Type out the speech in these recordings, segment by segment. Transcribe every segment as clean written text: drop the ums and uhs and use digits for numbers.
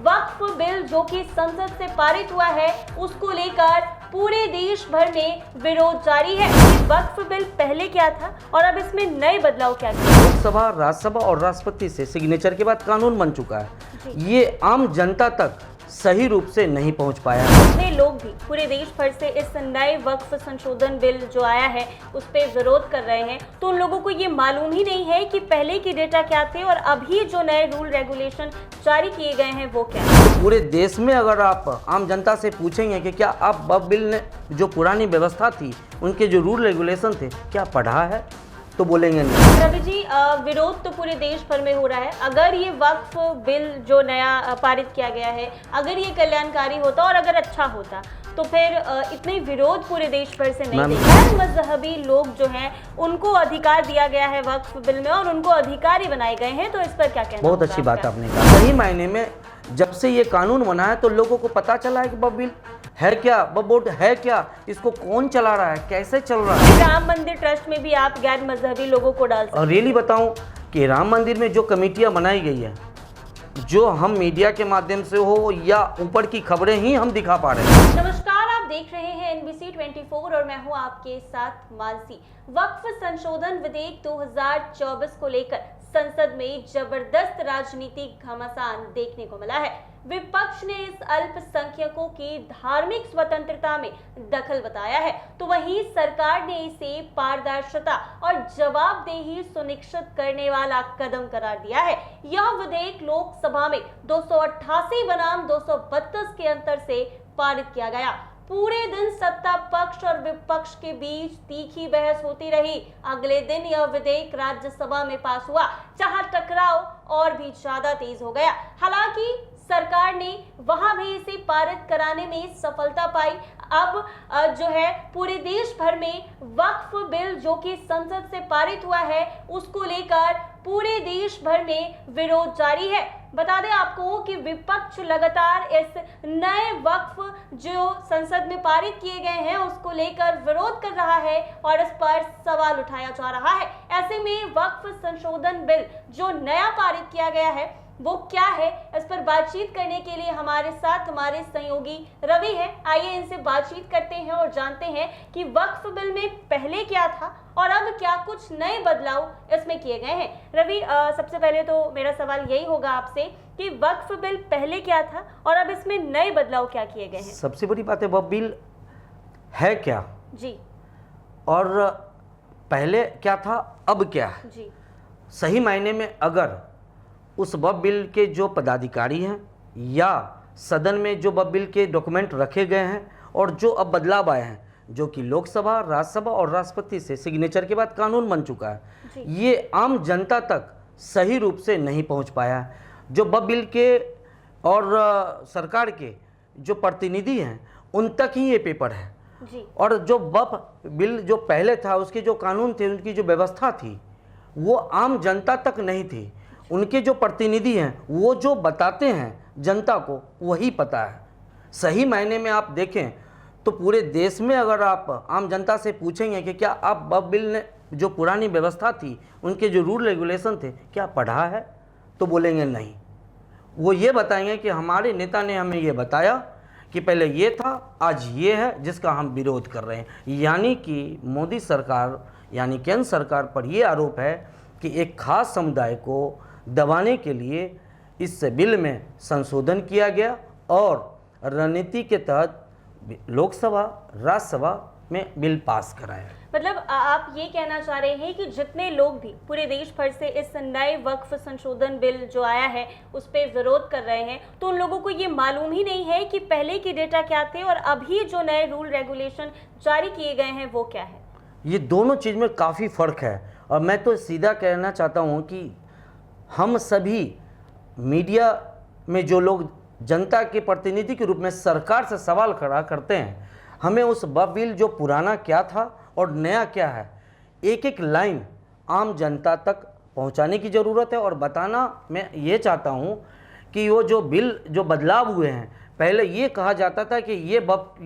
वक्फ bill जो कि संसद से पारित हुआ है उसको लेकर पूरे देश भर में विरोध जारी है। वक्फ बिल पहले क्या था और अब इसमें नए बदलाव क्या क्या? लोकसभा, राज्यसभा और राष्ट्रपति से सिग्नेचर के बाद कानून बन चुका है। ये आम जनता तक सही रूप से नहीं पहुंच पाया। कितने लोग भी पूरे देश भर से इस नए वक्फ संशोधन बिल जो आया है उस पे विरोध कर रहे हैं, तो उन लोगों को ये मालूम ही नहीं है कि पहले की डेटा क्या थे और अभी जो नए रूल रेगुलेशन जारी किए गए हैं वो क्या है। तो पूरे देश में अगर आप आम जनता से पूछेंगे कि क्या आप वक्फ बिल ने जो पुरानी व्यवस्था थी उनके जो रूल रेगुलेशन थे क्या पढ़ा है, तो बोलेंगे नहीं। रवि जी, विरोध तो पूरे देश भर में हो रहा है। अगर ये वक्फ बिल जो नया पारित किया गया है, अगर ये कल्याणकारी होता और अगर अच्छा होता तो फिर इतने विरोध पूरे देश भर से नहीं थे। गैर मजहबी लोग जो हैं उनको अधिकार दिया गया है वक्फ बिल में और उनको अधिकारी बनाए गए हैं, तो इस पर क्या कहना? बहुत अच्छी बात आपने कहा। सही मायने में जब से ये कानून बना है तो लोगों को पता चला है कि वक्फ बिल है क्या, वक्फ बोर्ड है क्या, इसको कौन चला रहा है, कैसे चल रहा है। राम मंदिर ट्रस्ट में भी आप गैर मजहबी लोगों को डाल सकते हैं। और रियली बताऊं कि राम मंदिर में जो कमेटियां बनाई गई है, जो हम मीडिया के माध्यम से हो या ऊपर की खबरें ही हम दिखा पा रहे हैं। नमस्कार, आप देख रहे हैं NBC 24 और मैं हूं आपके साथ मानसी। वक्फ संशोधन विधेयक 2024 को लेकर संसद में जबरदस्त राजनीतिक घमासान देखने को मिला है। विपक्ष ने इस अल्पसंख्यकों की धार्मिक स्वतंत्रता में दखल बताया है, तो वहीं सरकार ने इसे पारदर्शिता और जवाबदेही सुनिश्चित करने वाला कदम करार दिया है। यह विधेयक लोकसभा में 288 बनाम 232 के अंतर से पारित किया गया। पूरे दिन सत्ता पक्ष और विपक्ष के बीच तीखी बहस होती रही। अगले दिन यह विधेयक राज्यसभा में पास हुआ, जहां टकराव और भी ज्यादा तेज हो गया। हालांकि सरकार ने वहां भी इसे पारित कराने में सफलता पाई। अब जो है पूरे देश भर में वक्फ बिल जो कि संसद से पारित हुआ है उसको लेकर पूरे देश भर में विरोध जारी है। बता दें आपको कि विपक्ष लगातार इस नए वक्फ जो संसद में पारित किए गए हैं उसको लेकर विरोध कर रहा है और इस पर सवाल उठाया जा रहा है। ऐसे में वक्फ संशोधन बिल जो नया पारित किया गया है वो क्या है, इस पर बातचीत करने के लिए हमारे साथ हमारे सहयोगी रवि हैं। आइए इनसे बातचीत करते हैं और जानते हैं कि वक्फ बिल में पहले क्या था और अब क्या कुछ नए बदलाव इसमें किए गए हैं। रवि, सबसे पहले तो मेरा सवाल यही होगा आपसे कि वक्फ बिल पहले क्या था और अब इसमें नए बदलाव क्या किए गए हैं? सबसे बड़ी बात है वक्फ बिल है क्या जी, और पहले क्या था, अब क्या है जी। सही मायने में अगर उस वक्फ बिल के जो पदाधिकारी हैं या सदन में जो वक्फ बिल के डॉक्यूमेंट रखे गए हैं और जो अब बदलाव आए हैं, जो कि लोकसभा, राज्यसभा और राष्ट्रपति से सिग्नेचर के बाद कानून बन चुका है, ये आम जनता तक सही रूप से नहीं पहुंच पाया है। जो वक्फ बिल के और सरकार के जो प्रतिनिधि हैं उन तक ही ये पेपर है जी। और जो वक्फ बिल जो पहले था उसके जो कानून थे, उनकी जो व्यवस्था थी वो आम जनता तक नहीं थी। उनके जो प्रतिनिधि हैं वो जो बताते हैं जनता को वही पता है। सही मायने में आप देखें तो पूरे देश में अगर आप आम जनता से पूछेंगे कि क्या आप वक्फ बिल ने जो पुरानी व्यवस्था थी उनके जो रूल रेगुलेशन थे क्या पढ़ा है, तो बोलेंगे नहीं। वो ये बताएंगे कि हमारे नेता ने हमें ये बताया कि पहले ये था, आज ये है, जिसका हम विरोध कर रहे हैं। यानी कि मोदी सरकार यानी केंद्र सरकार पर ये आरोप है कि एक खास समुदाय को दबाने के लिए इस बिल में संशोधन किया गया और रणनीति के तहत लोकसभा, राज्यसभा में बिल पास कराया। मतलब आप ये कहना चाह रहे हैं कि जितने लोग भी पूरे देश भर से इस नए वक्फ संशोधन बिल जो आया है उस पर विरोध कर रहे हैं, तो उन लोगों को ये मालूम ही नहीं है कि पहले की डेटा क्या थे और अभी जो नए रूल रेगुलेशन जारी किए गए हैं वो क्या है। ये दोनों चीज़ में काफ़ी फ़र्क है और मैं तो सीधा कहना चाहता हूँ कि हम सभी मीडिया में जो लोग जनता के प्रतिनिधि के रूप में सरकार से सवाल खड़ा करते हैं, हमें उस वक्फ बिल जो पुराना क्या था और नया क्या है एक एक लाइन आम जनता तक पहुंचाने की ज़रूरत है। और बताना मैं ये चाहता हूं कि वो जो बिल जो बदलाव हुए हैं, पहले ये कहा जाता था कि ये वक्फ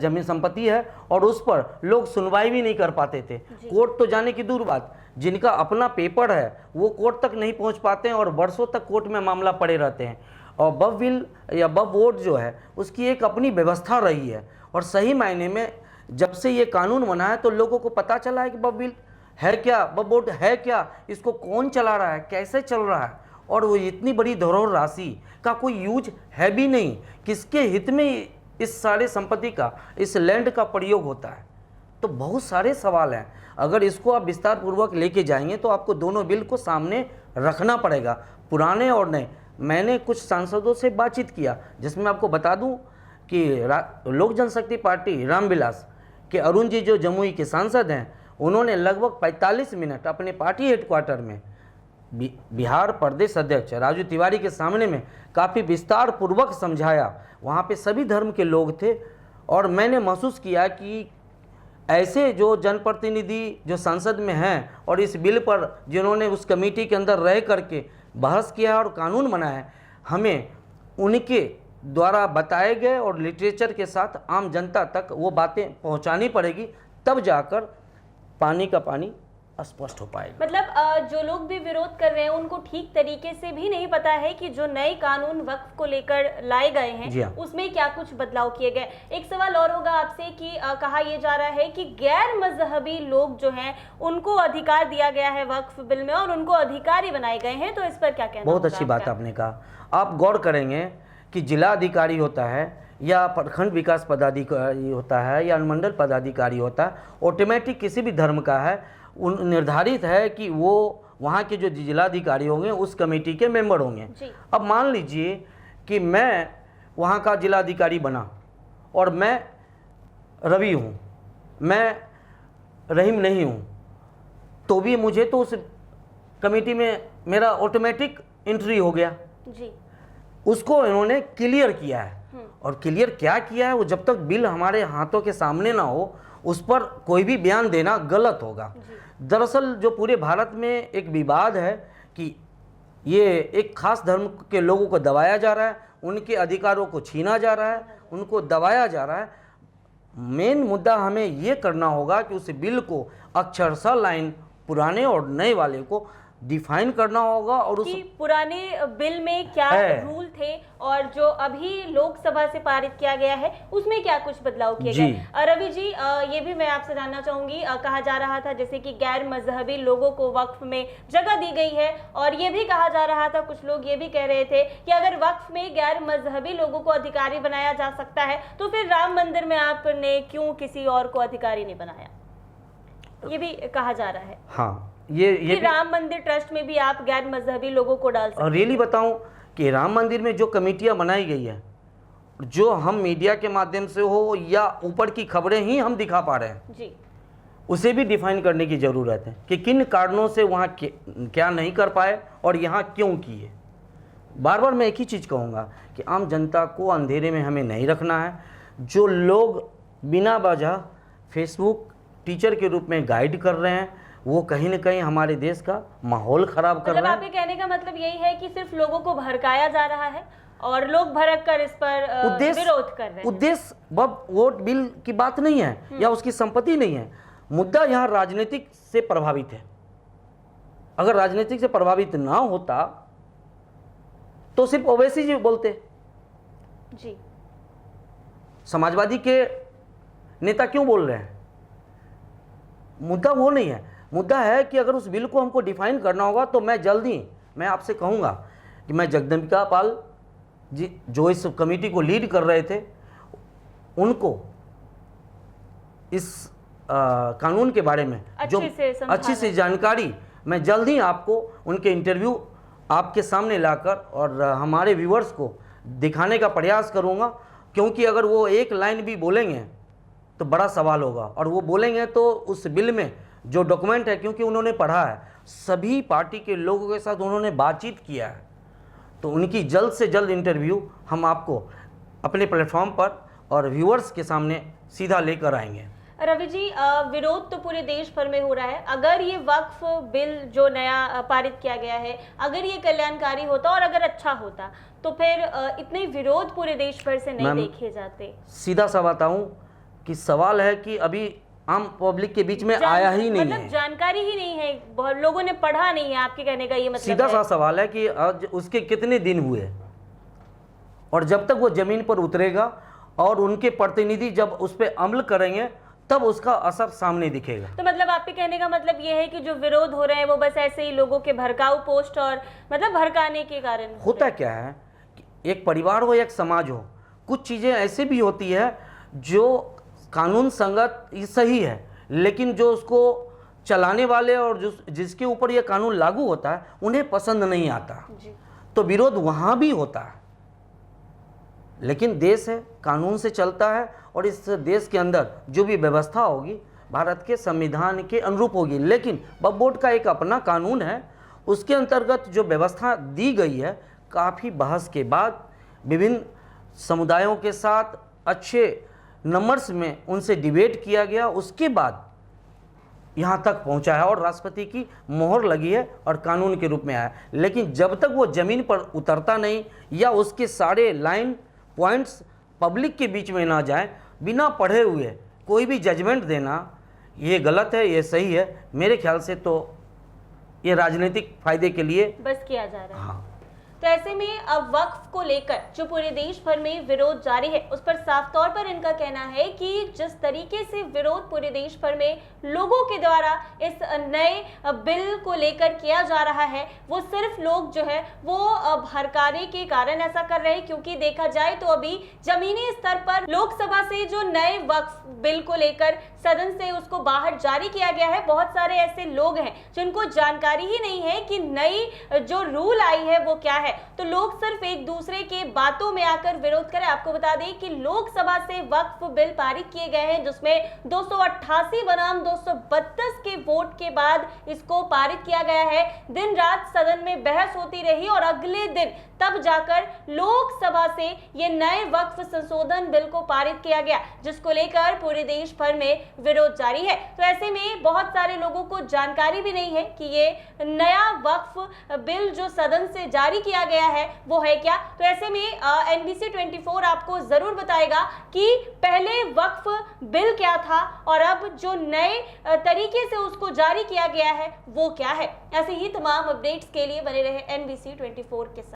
जमीन संपत्ति है और उस पर लोग सुनवाई भी नहीं कर पाते थे। कोर्ट तो जाने की दूर बात, जिनका अपना पेपर है वो कोर्ट तक नहीं पहुंच पाते हैं और वर्षों तक कोर्ट में मामला पड़े रहते हैं। और वक्फ बिल या वक्फ बोर्ड जो है उसकी एक अपनी व्यवस्था रही है, और सही मायने में जब से ये कानून बना है तो लोगों को पता चला है कि वक्फ बिल है क्या, वक्फ बोर्ड है क्या, इसको कौन चला रहा है, कैसे चल रहा है, और वो इतनी बड़ी धरोहर राशि का कोई यूज है भी नहीं, किसके हित में इस सारे संपत्ति का, इस लैंड का प्रयोग होता है। तो बहुत सारे सवाल हैं। अगर इसको आप विस्तार पूर्वक लेके जाएंगे तो आपको दोनों बिल को सामने रखना पड़ेगा, पुराने और नए। मैंने कुछ सांसदों से बातचीत किया जिसमें आपको बता दूं कि लोक जनशक्ति पार्टी रामविलास के अरुण जी जो जमुई के सांसद हैं, उन्होंने लगभग 45 मिनट अपने पार्टी हेडक्वार्टर में बिहार प्रदेश अध्यक्ष राजू तिवारी के सामने में काफ़ी विस्तार पूर्वक समझाया। वहाँ पे सभी धर्म के लोग थे और मैंने महसूस किया कि ऐसे जो जनप्रतिनिधि जो संसद में हैं और इस बिल पर जिन्होंने उस कमेटी के अंदर रह करके बहस किया और कानून बनाया है, हमें उनके द्वारा बताए गए और लिटरेचर के साथ आम जनता तक वो बातें पहुंचानी पड़ेगी, तब जाकर पानी का पानी स्पष्ट हो पाएगा। मतलब जो लोग भी विरोध कर रहे हैं उनको ठीक तरीके से भी नहीं पता है कि जो नए कानून वक्फ को लेकर लाए गए हैं उसमें क्या कुछ बदलाव किए गए। एक सवाल और होगा आपसे कि कहा यह जा रहा है कि गैर मजहबी लोग जो हैं उनको अधिकार दिया गया है वक्फ बिल में और उनको अधिकारी बनाए गए हैं, तो इस पर क्या कहना? बहुत अच्छी बात आपने कहा। आप गौर करेंगे कि जिला अधिकारी होता है या प्रखंड विकास पदाधिकारी होता है या अनुमंडल पदाधिकारी होता है, ऑटोमेटिक किसी भी धर्म का है, उन निर्धारित है कि वो वहाँ के जो जिलाधिकारी होंगे उस कमेटी के मेंबर होंगे। अब मान लीजिए कि मैं वहाँ का जिलाधिकारी बना और मैं रवि हूँ, मैं रहीम नहीं हूँ, तो भी मुझे तो उस कमेटी में मेरा ऑटोमेटिक एंट्री हो गया जी। उसको इन्होंने क्लियर किया है, और क्लियर क्या किया है, वो जब तक बिल हमारे हाथों के सामने ना हो उस पर कोई भी बयान देना गलत होगा। दरअसल जो पूरे भारत में एक विवाद है कि ये एक खास धर्म के लोगों को दबाया जा रहा है, उनके अधिकारों को छीना जा रहा है, उनको दबाया जा रहा है। मेन मुद्दा हमें ये करना होगा कि उस बिल को अक्षरशः लाइन पुराने और नए वाले को डिफाइन करना होगा, और उस पुराने बिल में क्या रूल थे और जो अभी लोकसभा से पारित किया गया है उसमें क्या कुछ बदलाव किए गए। रवि जी, ये भी मैं आपसे जानना चाहूंगी। कहा जा रहा था जैसे कि गैर मजहबी लोगों को वक्फ में जगह दी गई है, और ये भी कहा जा रहा था, कुछ लोग ये भी कह रहे थे कि अगर वक्फ में गैर मजहबी लोगों को अधिकारी बनाया जा सकता है तो फिर राम मंदिर में आपने क्यों किसी और को अधिकारी नहीं बनाया, ये भी कहा जा रहा है। हाँ, ये राम मंदिर ट्रस्ट में भी आप गैर मजहबी लोगों को डाल सकते हैं। रियली बताऊं कि राम मंदिर में जो कमेटियां बनाई गई है, जो हम मीडिया के माध्यम से हो या ऊपर की खबरें ही हम दिखा पा रहे हैं जी, उसे भी डिफाइन करने की ज़रूरत है कि किन कारणों से वहाँ क्या नहीं कर पाए और यहाँ क्यों किए। बार बार मैं एक ही चीज़ कहूँगा कि आम जनता को अंधेरे में हमें नहीं रखना है। जो लोग बिना वजह फेसबुक टीचर के रूप में गाइड कर रहे हैं, वो कहीं न कहीं हमारे देश का माहौल खराब कर रहे हैं। आपके कहने का मतलब यही है कि सिर्फ लोगों को भड़काया जा रहा है और लोग भड़क कर इस पर विरोध कर रहे हैं। उद्देश्य वोट बिल की बात नहीं है या उसकी संपत्ति नहीं है, मुद्दा यहाँ राजनीतिक से प्रभावित है। अगर राजनीतिक से प्रभावित ना होता तो सिर्फ ओवैसी जी बोलते जी, समाजवादी के नेता क्यों बोल रहे हैं? मुद्दा वो नहीं है। मुद्दा है कि अगर उस बिल को हमको डिफाइन करना होगा तो मैं आपसे कहूँगा कि मैं जगदम्बिका पाल जी जो इस कमेटी को लीड कर रहे थे, उनको इस कानून के बारे में जो अच्छी से जानकारी मैं जल्द ही आपको उनके इंटरव्यू आपके सामने लाकर और हमारे व्यूअर्स को दिखाने का प्रयास करूँगा, क्योंकि अगर वो एक लाइन भी बोलेंगे तो बड़ा सवाल होगा, और वो बोलेंगे तो उस बिल में जो डॉक्यूमेंट है, क्योंकि उन्होंने पढ़ा है, सभी पार्टी के लोगों के साथ उन्होंने बातचीत किया है, तो उनकी जल्द से जल्द इंटरव्यू हम आपको अपने प्लेटफॉर्म पर और व्यूअर्स के सामने सीधा लेकर आएंगे। रवि जी, विरोध तो पूरे देश भर में हो रहा है। अगर ये वक्फ बिल जो नया पारित किया गया है, अगर ये कल्याणकारी होता और अगर अच्छा होता तो फिर इतने विरोध पूरे देश भर से नहीं देखे जाते। सीधा सा बताऊं कि सवाल है कि अभी आम पब्लिक के बीच में आया ही नहीं है, जानकारी ही नहीं है, बहुत लोगों ने पढ़ा नहीं है। आपके कहने का ये मतलब सीधा सा सवाल है कि आज उसके कितने दिन हुए, और जब तक वो ज़मीन पर उतरेगा और उनके प्रतिनिधि जब उस पर अमल करेंगे तब उसका असर सामने दिखेगा। तो मतलब आपके कहने का मतलब ये है कि जो विरोध हो रहे हैं वो बस ऐसे ही लोगों के भड़काऊ पोस्ट और मतलब भड़काने के कारण होता क्या है कि एक परिवार हो, एक समाज हो, कुछ चीज़ें ऐसे भी होती है जो कानून संगत सही है, लेकिन जो उसको चलाने वाले और जिसके ऊपर ये कानून लागू होता है उन्हें पसंद नहीं आता जी। तो विरोध वहाँ भी होता है। लेकिन देश है, कानून से चलता है और इस देश के अंदर जो भी व्यवस्था होगी भारत के संविधान के अनुरूप होगी। लेकिन वक्फ बोर्ड का एक अपना कानून है, उसके अंतर्गत जो व्यवस्था दी गई है, काफ़ी बहस के बाद विभिन्न समुदायों के साथ अच्छे नंबर्स में उनसे डिबेट किया गया, उसके बाद यहाँ तक पहुँचा है और राष्ट्रपति की मोहर लगी है और कानून के रूप में आया। लेकिन जब तक वो ज़मीन पर उतरता नहीं या उसके सारे लाइन पॉइंट्स पब्लिक के बीच में ना जाए, बिना पढ़े हुए कोई भी जजमेंट देना ये गलत है, ये सही है, मेरे ख्याल से तो ये राजनीतिक फायदे के लिए बस किया जा रहा है। हाँ। तो ऐसे में अब वक्फ को लेकर जो पूरे देश भर में विरोध जारी है, उस पर साफ तौर पर इनका कहना है कि जिस तरीके से विरोध पूरे देश भर में लोगों के द्वारा इस नए बिल को लेकर किया जा रहा है, वो सिर्फ लोग जो है वो भड़काने के कारण ऐसा कर रहे हैं। क्योंकि देखा जाए तो अभी जमीनी स्तर पर लोकसभा से जो नए वक्फ बिल को लेकर सदन से उसको बाहर जारी किया गया है, बहुत सारे ऐसे लोग हैं जिनको जानकारी ही नहीं है कि नई जो रूल आई है वो क्या है। तो लोग सिर्फ एक दूसरे के बातों में आकर विरोध करें। आपको बता दें कि लोकसभा से वक्फ बिल पारित किए गए हैं, जिसमें 288 बनाम 232 के वोट के बाद इसको पारित किया गया है। दिन रात सदन में बहस होती रही और अगले दिन तब जाकर लोकसभा से ये नए वक्फ संशोधन बिल को पारित किया गया, जिसको लेकर पूरे देश भर में विरोध जारी है। तो ऐसे में बहुत सारे लोगों को जानकारी भी नहीं है कि ये नया वक्फ बिल जो सदन से जारी किया गया है वो है क्या। तो ऐसे में NBC 24 आपको जरूर बताएगा कि पहले वक्फ बिल क्या था और अब जो नए तरीके से उसको जारी किया गया है वो क्या है। ऐसे ही तमाम अपडेट्स के लिए बने रहे NBC 24 के साथ।